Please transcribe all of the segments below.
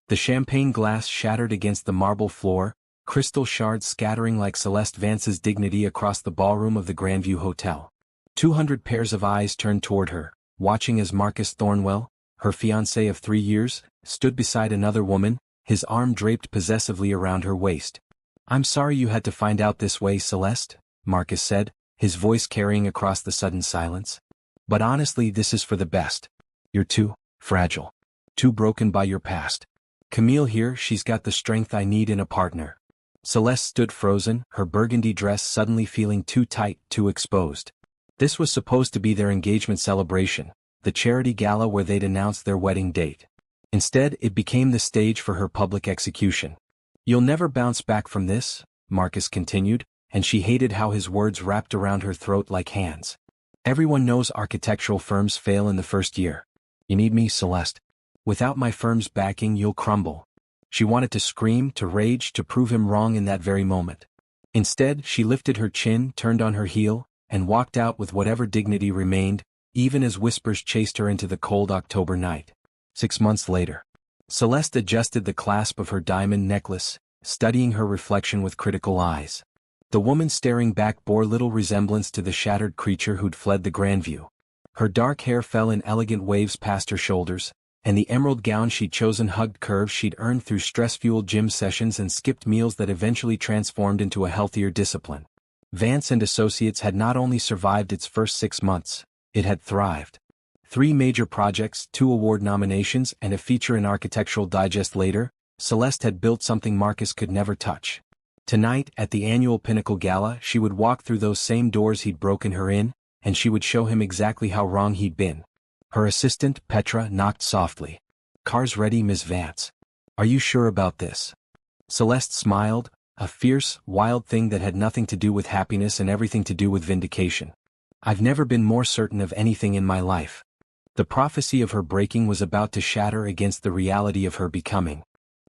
The champagne glass shattered against the marble floor, crystal shards scattering like Celeste Vance's dignity across the ballroom of the Grandview Hotel. 200 pairs of eyes turned toward her, watching as Marcus Thornwell, her fiancé of 3 years, stood beside another woman, his arm draped possessively around her waist. "I'm sorry you had to find out this way, Celeste," Marcus said, his voice carrying across the sudden silence. "But honestly, this is for the best. You're too fragile. Too broken by your past. Camille here, she's got the strength I need in a partner." Celeste stood frozen, her burgundy dress suddenly feeling too tight, too exposed. This was supposed to be their engagement celebration, the charity gala where they'd announced their wedding date. Instead, it became the stage for her public execution. "You'll never bounce back from this," Marcus continued, and she hated how his words wrapped around her throat like hands. "Everyone knows architectural firms fail in the first year. You need me, Celeste. Without my firm's backing, you'll crumble." She wanted to scream, to rage, to prove him wrong in that very moment. Instead, she lifted her chin, turned on her heel, and walked out with whatever dignity remained, even as whispers chased her into the cold October night. 6 months later. Celeste adjusted the clasp of her diamond necklace, studying her reflection with critical eyes. The woman staring back bore little resemblance to the shattered creature who'd fled the Grandview. Her dark hair fell in elegant waves past her shoulders, and the emerald gown she'd chosen hugged curves she'd earned through stress-fueled gym sessions and skipped meals that eventually transformed into a healthier discipline. Vance and Associates had not only survived its first 6 months, it had thrived. 3 major projects, 2 award nominations, and a feature in Architectural Digest later, Celeste had built something Marcus could never touch. Tonight, at the annual Pinnacle Gala, she would walk through those same doors he'd broken her in, and she would show him exactly how wrong he'd been. Her assistant, Petra, knocked softly. "Car's ready, Miss Vance. Are you sure about this?" Celeste smiled, a fierce, wild thing that had nothing to do with happiness and everything to do with vindication. "I've never been more certain of anything in my life." The prophecy of her breaking was about to shatter against the reality of her becoming.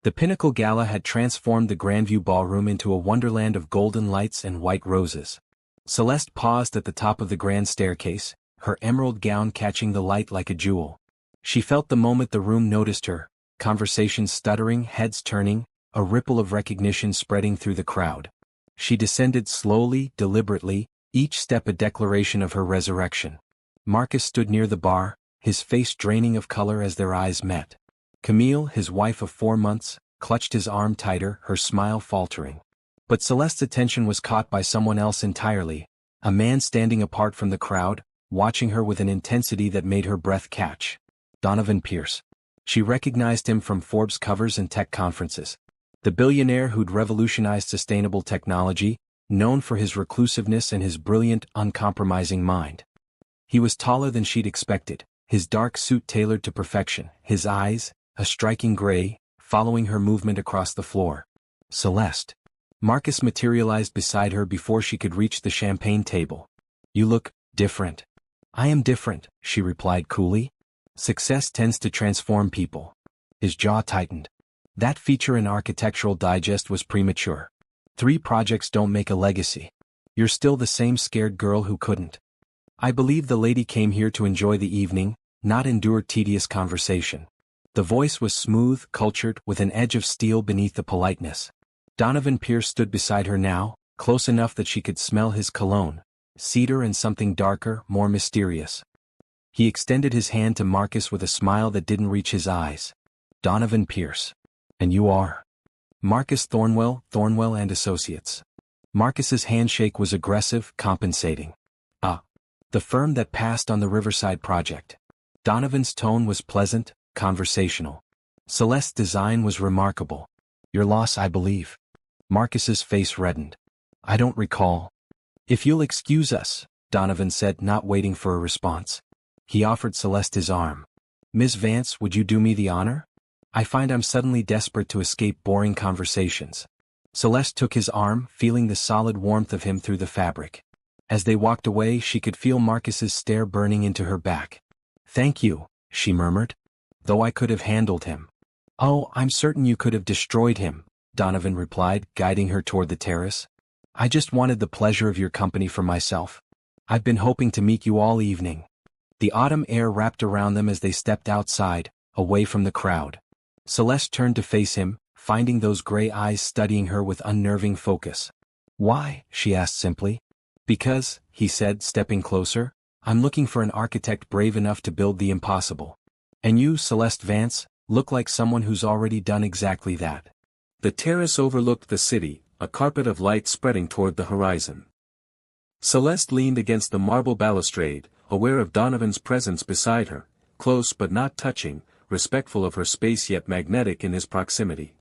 The Pinnacle Gala had transformed the Grandview Ballroom into a wonderland of golden lights and white roses. Celeste paused at the top of the grand staircase, her emerald gown catching the light like a jewel. She felt the moment the room noticed her, conversations stuttering, heads turning, a ripple of recognition spreading through the crowd. She descended slowly, deliberately, each step a declaration of her resurrection. Marcus stood near the bar, his face draining of color as their eyes met. Camille, his wife of 4 months, clutched his arm tighter, her smile faltering. But Celeste's attention was caught by someone else entirely, a man standing apart from the crowd, watching her with an intensity that made her breath catch. Donovan Pierce. She recognized him from Forbes covers and tech conferences. The billionaire who'd revolutionized sustainable technology, known for his reclusiveness and his brilliant, uncompromising mind. He was taller than she'd expected, his dark suit tailored to perfection, his eyes, a striking gray, following her movement across the floor. "Celeste." Marcus materialized beside her before she could reach the champagne table. "You look different." "I am different," she replied coolly. "Success tends to transform people." His jaw tightened. That feature in Architectural Digest was premature. 3 projects don't make a legacy. You're still the same scared girl who couldn't. "I believe the lady came here to enjoy the evening, not endure tedious conversation." The voice was smooth, cultured, with an edge of steel beneath the politeness. Donovan Pierce stood beside her now, close enough that she could smell his cologne, cedar and something darker, more mysterious. He extended his hand to Marcus with a smile that didn't reach his eyes. "Donovan Pierce. And you are?" "Marcus Thornwell, Thornwell and Associates." Marcus's handshake was aggressive, compensating. "Ah. The firm that passed on the Riverside project." Donovan's tone was pleasant, conversational. "Celeste's design was remarkable. Your loss, I believe." Marcus's face reddened. "I don't recall." "If you'll excuse us," Donovan said, not waiting for a response. He offered Celeste his arm. "Miss Vance, would you do me the honor? I find I'm suddenly desperate to escape boring conversations." Celeste took his arm, feeling the solid warmth of him through the fabric. As they walked away, she could feel Marcus's stare burning into her back. "Thank you," she murmured. "Though I could have handled him." "Oh, I'm certain you could have destroyed him," Donovan replied, guiding her toward the terrace. "I just wanted the pleasure of your company for myself. I've been hoping to meet you all evening." The autumn air wrapped around them as they stepped outside, away from the crowd. Celeste turned to face him, finding those gray eyes studying her with unnerving focus. "Why?" she asked simply. "Because," he said, stepping closer, "I'm looking for an architect brave enough to build the impossible. And you, Celeste Vance, look like someone who's already done exactly that." The terrace overlooked the city, a carpet of light spreading toward the horizon. Celeste leaned against the marble balustrade, aware of Donovan's presence beside her, close but not touching, respectful of her space yet magnetic in his proximity.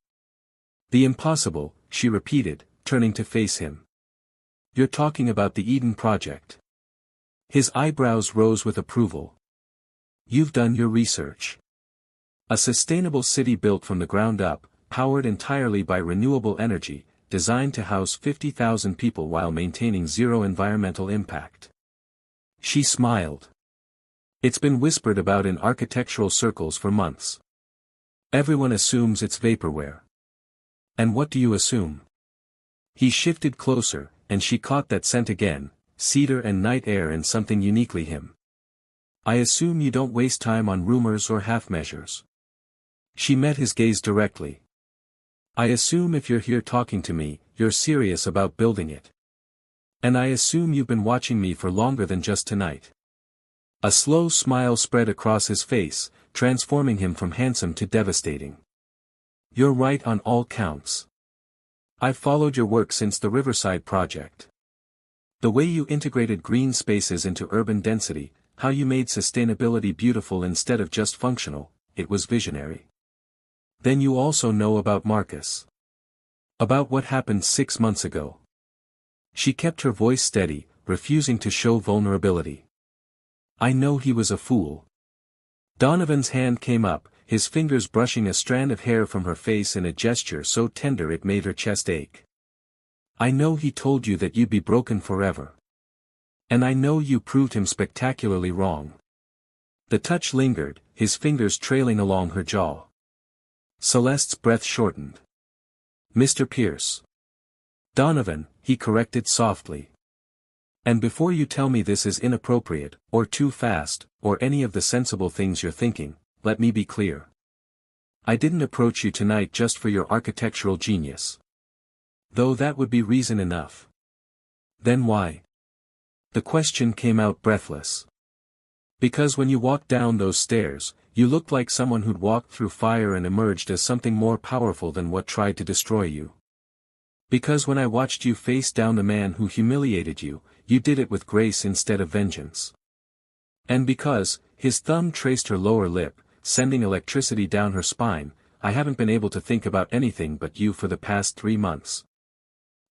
"The impossible," she repeated, turning to face him. "You're talking about the Eden Project." His eyebrows rose with approval. "You've done your research. A sustainable city built from the ground up, powered entirely by renewable energy, designed to house 50,000 people while maintaining zero environmental impact." She smiled. "It's been whispered about in architectural circles for months. Everyone assumes it's vaporware. And what do you assume?" He shifted closer, and she caught that scent again, cedar and night air and something uniquely him. "I assume you don't waste time on rumors or half-measures." She met his gaze directly. "I assume if you're here talking to me, you're serious about building it. And I assume you've been watching me for longer than just tonight." A slow smile spread across his face, transforming him from handsome to devastating. "You're right on all counts. I've followed your work since the Riverside Project. The way you integrated green spaces into urban density, how you made sustainability beautiful instead of just functional, it was visionary. Then you also know about Marcus. About what happened 6 months ago." She kept her voice steady, refusing to show vulnerability. "I know he was a fool." Donovan's hand came up, his fingers brushing a strand of hair from her face in a gesture so tender it made her chest ache. "I know he told you that you'd be broken forever. And I know you proved him spectacularly wrong." The touch lingered, his fingers trailing along her jaw. Celeste's breath shortened. "Mr. Pierce." "Donovan," he corrected softly. "And before you tell me this is inappropriate, or too fast, or any of the sensible things you're thinking, let me be clear. I didn't approach you tonight just for your architectural genius. Though that would be reason enough. Then why?" The question came out breathless. "Because when you walked down those stairs, you looked like someone who'd walked through fire and emerged as something more powerful than what tried to destroy you. Because when I watched you face down the man who humiliated you, you did it with grace instead of vengeance. And because," his thumb traced her lower lip, sending electricity down her spine, "I haven't been able to think about anything but you for the past 3 months.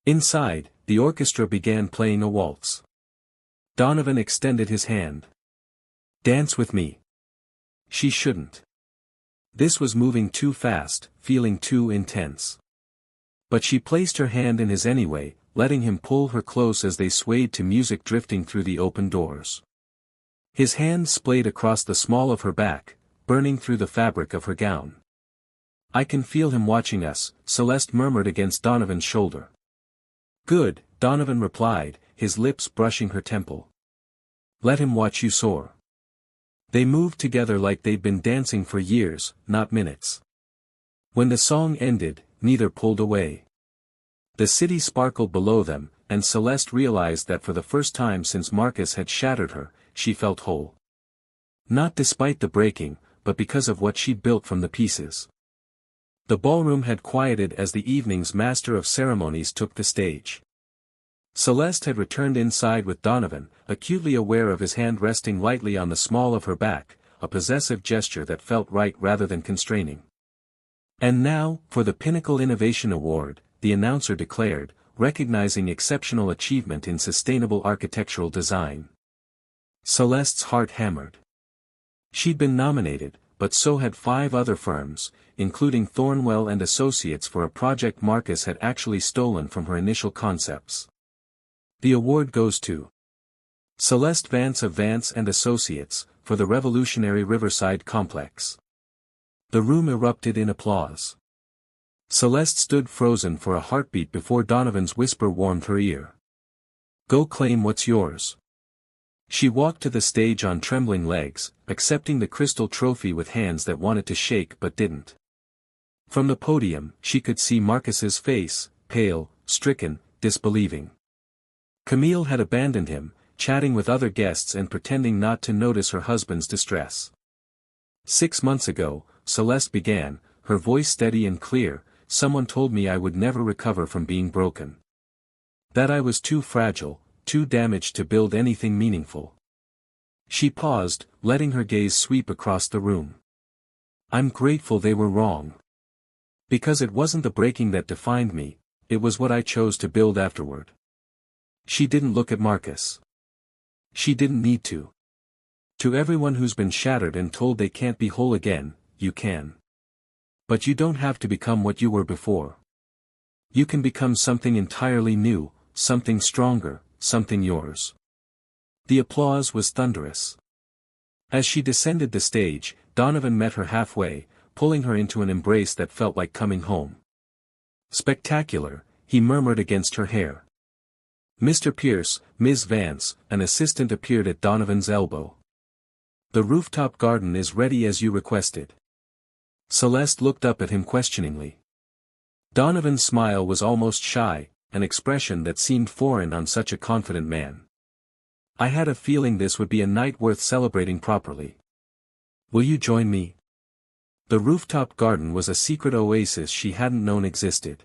Inside, the orchestra began playing a waltz. Donovan extended his hand. "Dance with me." She shouldn't. This was moving too fast, feeling too intense. But she placed her hand in his anyway, letting him pull her close as they swayed to music drifting through the open doors. His hand splayed across the small of her back, burning through the fabric of her gown. "I can feel him watching us," Celeste murmured against Donovan's shoulder. "Good," Donovan replied, his lips brushing her temple. "Let him watch you soar." They moved together like they'd been dancing for years, not minutes. When the song ended, neither pulled away. The city sparkled below them, and Celeste realized that for the first time since Marcus had shattered her, she felt whole. Not despite the breaking, but because of what she'd built from the pieces. The ballroom had quieted as the evening's master of ceremonies took the stage. Celeste had returned inside with Donovan, acutely aware of his hand resting lightly on the small of her back, a possessive gesture that felt right rather than constraining. "And now, for the Pinnacle Innovation Award," the announcer declared, recognizing exceptional achievement in sustainable architectural design. Celeste's heart hammered. She'd been nominated, but so had 5 other firms, including Thornwell and Associates, for a project Marcus had actually stolen from her initial concepts. The award goes to Celeste Vance of Vance and Associates, for the revolutionary Riverside complex. The room erupted in applause. Celeste stood frozen for a heartbeat before Donovan's whisper warmed her ear. "Go claim what's yours." She walked to the stage on trembling legs, accepting the crystal trophy with hands that wanted to shake but didn't. From the podium, she could see Marcus's face, pale, stricken, disbelieving. Camille had abandoned him, chatting with other guests and pretending not to notice her husband's distress. 6 months ago, Celeste began, her voice steady and clear, someone told me I would never recover from being broken. That I was too fragile, too damaged to build anything meaningful. She paused, letting her gaze sweep across the room. I'm grateful they were wrong. Because it wasn't the breaking that defined me, it was what I chose to build afterward. She didn't look at Marcus. She didn't need to. To everyone who's been shattered and told they can't be whole again, you can. But you don't have to become what you were before. You can become something entirely new, something stronger, something yours. The applause was thunderous. As she descended the stage, Donovan met her halfway, pulling her into an embrace that felt like coming home. Spectacular, he murmured against her hair. Mr. Pierce, Ms. Vance, an assistant appeared at Donovan's elbow. The rooftop garden is ready as you requested. Celeste looked up at him questioningly. Donovan's smile was almost shy, an expression that seemed foreign on such a confident man. I had a feeling this would be a night worth celebrating properly. Will you join me? The rooftop garden was a secret oasis she hadn't known existed.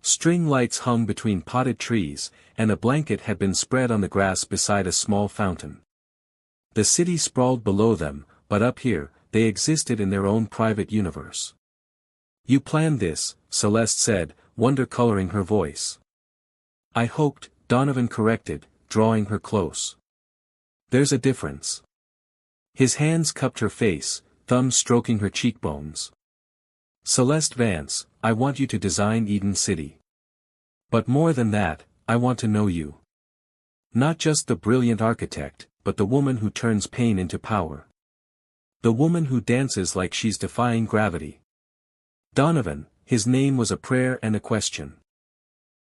String lights hung between potted trees, and a blanket had been spread on the grass beside a small fountain. The city sprawled below them, but up here, they existed in their own private universe. You planned this, Celeste said, wonder coloring her voice. I hoped, Donovan corrected, drawing her close. There's a difference. His hands cupped her face, thumbs stroking her cheekbones. Celeste Vance, I want you to design Eden City. But more than that, I want to know you. Not just the brilliant architect, but the woman who turns pain into power. The woman who dances like she's defying gravity. Donovan, his name was a prayer and a question.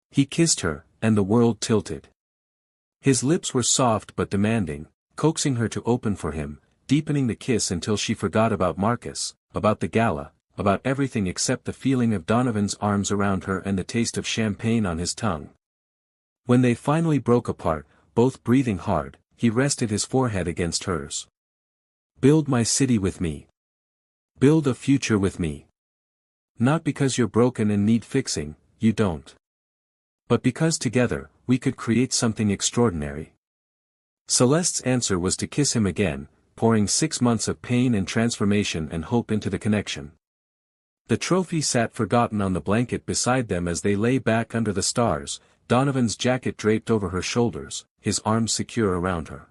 He kissed her, and the world tilted. His lips were soft but demanding, coaxing her to open for him, deepening the kiss until she forgot about Marcus, about the gala, about everything except the feeling of Donovan's arms around her and the taste of champagne on his tongue. When they finally broke apart, both breathing hard, he rested his forehead against hers. Build my city with me. Build a future with me. Not because you're broken and need fixing, you don't. But because together, we could create something extraordinary. Celeste's answer was to kiss him again, pouring 6 months of pain and transformation and hope into the connection. The trophy sat forgotten on the blanket beside them as they lay back under the stars, Donovan's jacket draped over her shoulders, his arms secure around her.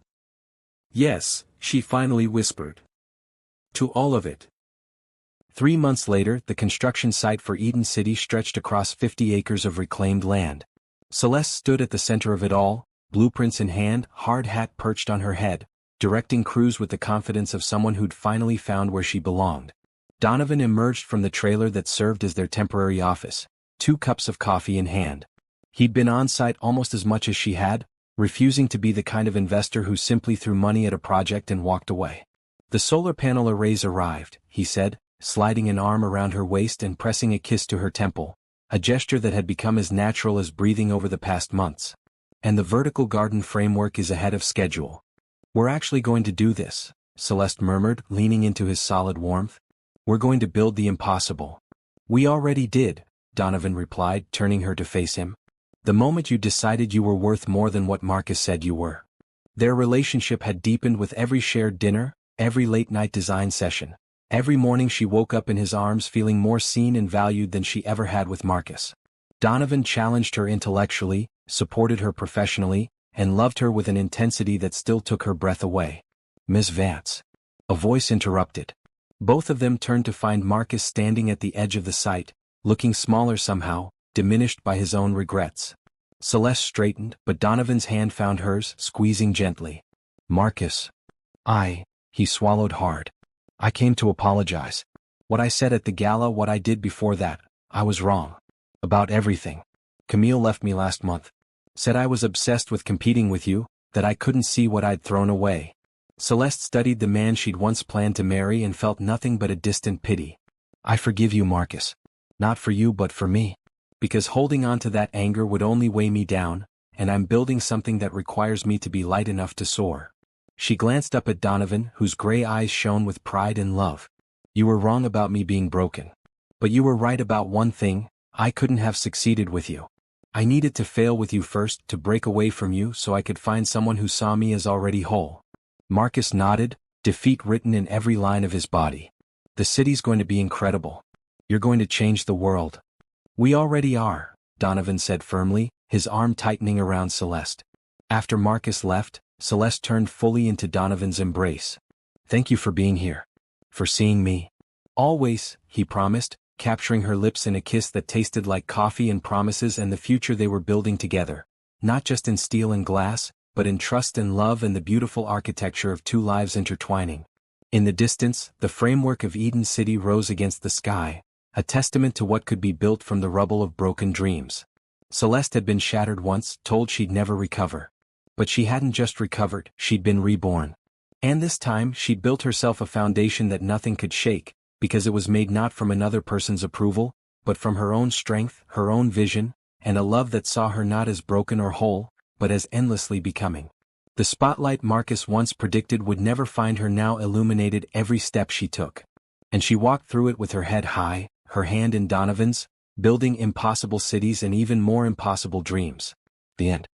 Yes, she finally whispered. To all of it. 3 months later, the construction site for Eden City stretched across 50 acres of reclaimed land. Celeste stood at the center of it all, blueprints in hand, hard hat perched on her head, directing crews with the confidence of someone who'd finally found where she belonged. Donovan emerged from the trailer that served as their temporary office, 2 cups of coffee in hand. He'd been on site almost as much as she had, refusing to be the kind of investor who simply threw money at a project and walked away. The solar panel arrays arrived, he said, sliding an arm around her waist and pressing a kiss to her temple, a gesture that had become as natural as breathing over the past months. And the vertical garden framework is ahead of schedule. We're actually going to do this, Celeste murmured, leaning into his solid warmth. We're going to build the impossible. We already did, Donovan replied, turning her to face him. The moment you decided you were worth more than what Marcus said you were. Their relationship had deepened with every shared dinner, every late-night design session. Every morning she woke up in his arms feeling more seen and valued than she ever had with Marcus. Donovan challenged her intellectually, supported her professionally, and loved her with an intensity that still took her breath away. Miss Vance. A voice interrupted. Both of them turned to find Marcus standing at the edge of the site, looking smaller somehow, diminished by his own regrets. Celeste straightened, but Donovan's hand found hers, squeezing gently. Marcus. He swallowed hard. I came to apologize. What I said at the gala, what I did before that, I was wrong. About everything. Camille left me last month. Said I was obsessed with competing with you, that I couldn't see what I'd thrown away. Celeste studied the man she'd once planned to marry and felt nothing but a distant pity. I forgive you, Marcus. Not for you but for me. Because holding on to that anger would only weigh me down, and I'm building something that requires me to be light enough to soar. She glanced up at Donovan, whose gray eyes shone with pride and love. You were wrong about me being broken. But you were right about one thing, I couldn't have succeeded with you. I needed to fail with you first to break away from you so I could find someone who saw me as already whole. Marcus nodded, defeat written in every line of his body. The city's going to be incredible. You're going to change the world. We already are, Donovan said firmly, his arm tightening around Celeste. After Marcus left, Celeste turned fully into Donovan's embrace. Thank you for being here. For seeing me. Always, he promised, capturing her lips in a kiss that tasted like coffee and promises and the future they were building together. Not just in steel and glass, but in trust and love and the beautiful architecture of two lives intertwining. In the distance, the framework of Eden City rose against the sky, a testament to what could be built from the rubble of broken dreams. Celeste had been shattered once, told she'd never recover. But she hadn't just recovered, she'd been reborn. And this time she'd built herself a foundation that nothing could shake, because it was made not from another person's approval, but from her own strength, her own vision, and a love that saw her not as broken or whole, but as endlessly becoming. The spotlight Marcus once predicted would never find her now illuminated every step she took. And she walked through it with her head high, her hand in Donovan's, building impossible cities and even more impossible dreams. The end.